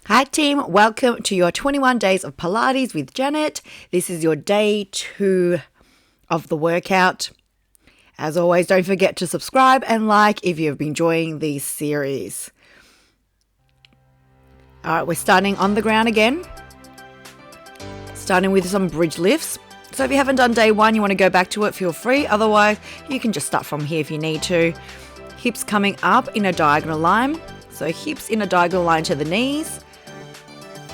Hi team, welcome to your 21 days of Pilates with Janet. This is your day 2 of the workout. As always, don't forget to subscribe and like if you've been enjoying these series. All right, we're starting on the ground again. Starting with some bridge lifts. So if you haven't done day 1, you want to go back to it, feel free. Otherwise, you can just start from here if you need to. Hips coming up in a diagonal line. So hips in a diagonal line to the knees.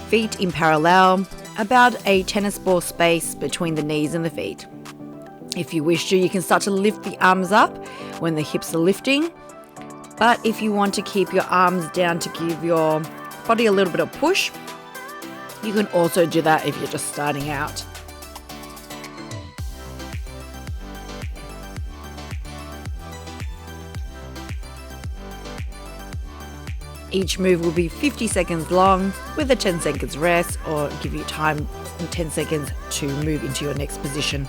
Feet in parallel, about a tennis ball space between the knees and the feet. If you wish to, you can start to lift the arms up when the hips are lifting. But if you want to keep your arms down to give your body a little bit of push, you can also do that if you're just starting out. Each move will be 50 seconds long with a 10 seconds rest, or give you time in 10 seconds to move into your next position.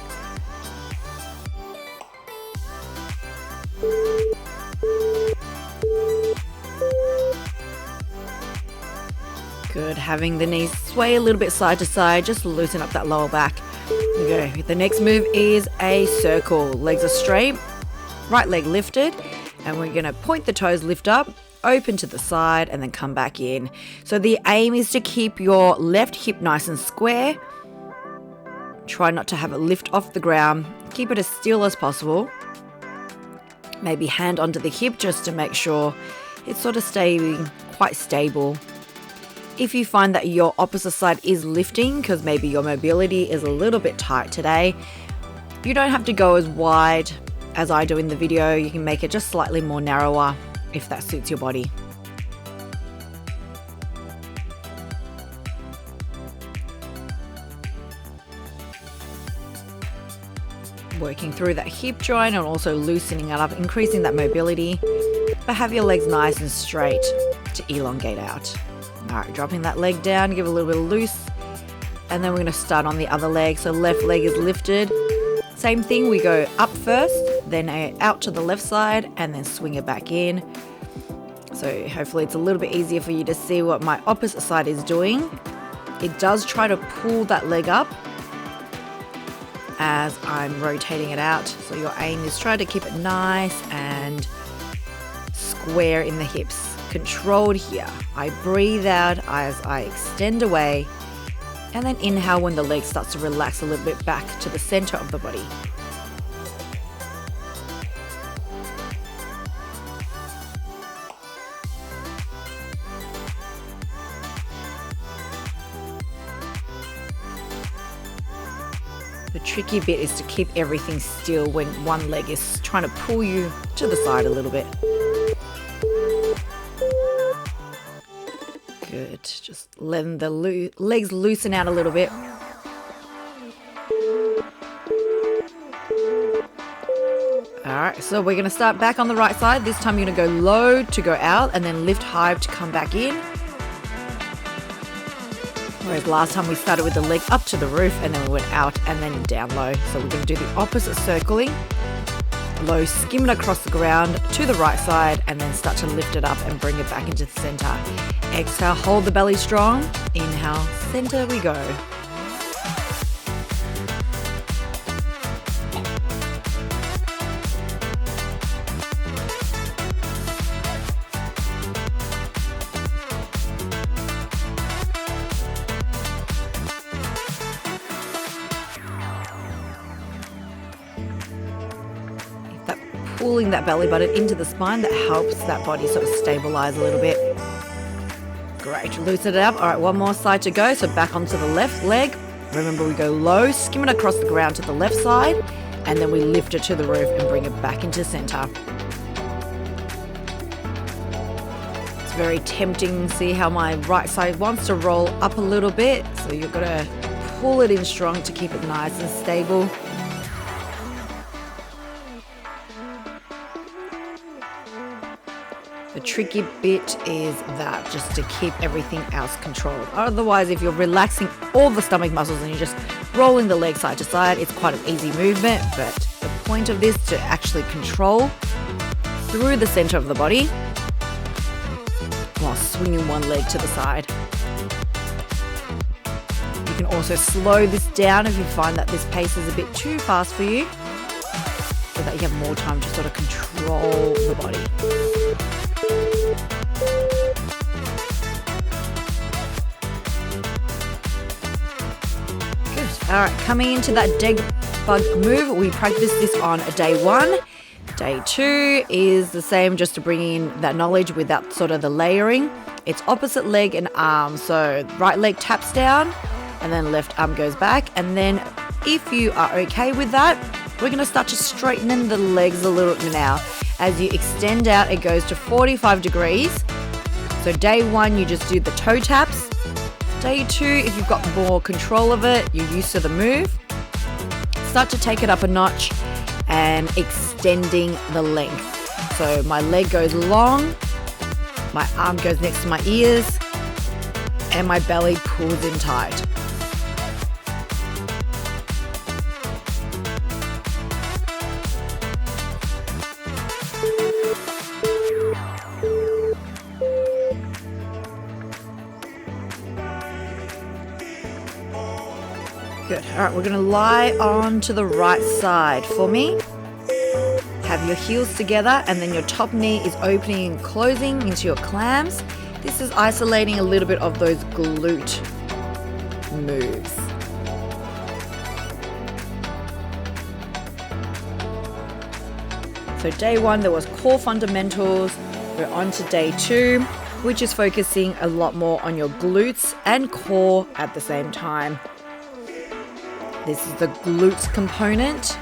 Good, having the knees sway a little bit side to side, just loosen up that lower back. There we go. The next move is a circle. Legs are straight, right leg lifted, and we're gonna point the toes, lift up, open to the side, and then come back in. So the aim is to keep your left hip nice and square. Try not to have it lift off the ground. Keep it as still as possible. Maybe hand onto the hip just to make sure it's sort of staying quite stable. If you find that your opposite side is lifting because maybe your mobility is a little bit tight today, you don't have to go as wide as I do in the video. You can make it just slightly more narrower if that suits your body. Working through that hip joint and also loosening it up, increasing that mobility, but have your legs nice and straight to elongate out. All right, dropping that leg down, give it a little bit of loose, and then we're going to start on the other leg. So left leg is lifted. Same thing, we go up first, then out to the left side, and then swing it back in. So hopefully it's a little bit easier for you to see what my opposite side is doing. It does try to pull that leg up as I'm rotating it out. So your aim is try to keep it nice and square in the hips. Controlled here. I breathe out as I extend away, and then inhale when the leg starts to relax a little bit back to the center of the body. The tricky bit is to keep everything still when one leg is trying to pull you to the side a little bit. Good, just letting the legs loosen out a little bit. Alright, so we're going to start back on the right side. This time you're going to go low to go out and then lift high to come back in. Whereas last time we started with the leg up to the roof and then we went out and then down low. So we're going to do the opposite circling. Low, skim it across the ground to the right side and then start to lift it up and bring it back into the center. Exhale, hold the belly strong. Inhale, center we go. Pulling that belly button into the spine, that helps that body sort of stabilize a little bit. Great, loosen it up. All right, one more side to go. So back onto the left leg. Remember, we go low, skim it across the ground to the left side, and then we lift it to the roof and bring it back into center. It's very tempting. See how my right side wants to roll up a little bit. So you've got to pull it in strong to keep it nice and stable. The tricky bit is that, just to keep everything else controlled. Otherwise, if you're relaxing all the stomach muscles and you're just rolling the leg side to side, it's quite an easy movement. But the point of this is to actually control through the center of the body while swinging one leg to the side. You can also slow this down if you find that this pace is a bit too fast for you, so that you have more time to sort of control the body. Good. All right, coming into that dead bug move, we practice this on day 1. Day 2 is the same, just to bring in that knowledge with that sort of the layering. It's opposite leg and arm. So right leg taps down and then left arm goes back. And then if you are okay with that, we're going to start to straighten in the legs a little bit now. As you extend out, it goes to 45 degrees. So day 1, you just do the toe taps. Day 2, if you've got more control of it, you're used to the move, start to take it up a notch and extending the length. So my leg goes long, my arm goes next to my ears, and my belly pulls in tight. Good. All right, we're going to lie on to the right side for me. Have your heels together, and then your top knee is opening and closing into your clams. This is isolating a little bit of those glute moves. So day 1, there was core fundamentals. We're on to day 2, which is focusing a lot more on your glutes and core at the same time. This is the glutes component.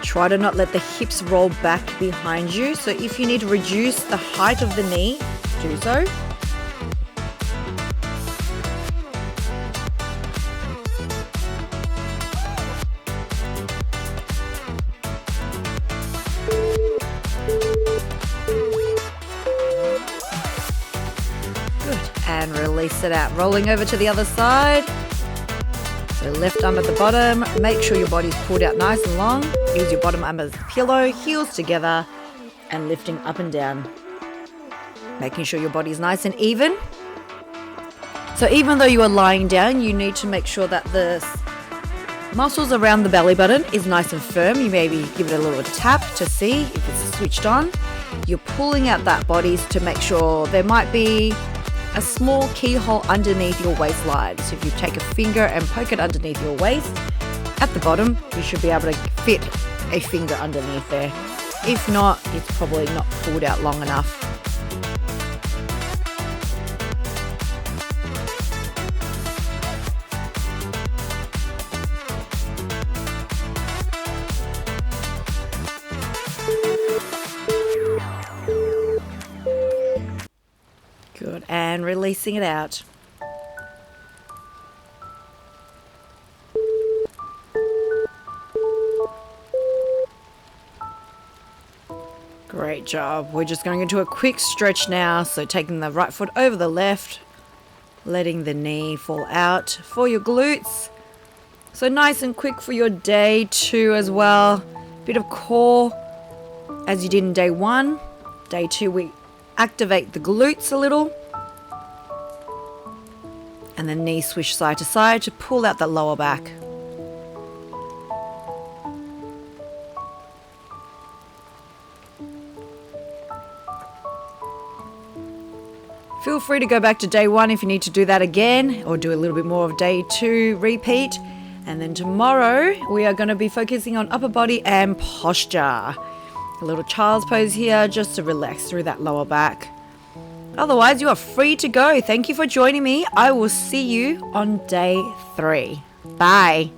Try to not let the hips roll back behind you. So if you need to reduce the height of the knee, do so. Good. And release it out. Rolling over to the other side. So left arm at the bottom, make sure your body's pulled out nice and long. Use your bottom arm as a pillow, heels together, and lifting up and down. Making sure your body's nice and even. So even though you are lying down, you need to make sure that the muscles around the belly button is nice and firm. You maybe give it a little tap to see if it's switched on. You're pulling out that body to make sure there might be a small keyhole underneath your waistline. So if you take a finger and poke it underneath your waist, at the bottom, you should be able to fit a finger underneath there. If not, it's probably not pulled out long enough. Good, and releasing it out. Great job. We're just going into a quick stretch now. So taking the right foot over the left, letting the knee fall out for your glutes. So nice and quick for your day 2 as well. Bit of core as you did in day 1. Day 2, we activate the glutes a little. And then knee swish side to side to pull out that lower back. Feel free to go back to day 1 if you need to do that again, or do a little bit more of day 2 repeat. And then tomorrow we are going to be focusing on upper body and posture. A little child's pose here just to relax through that lower back. Otherwise, you are free to go. Thank you for joining me. I will see you on day 3. Bye.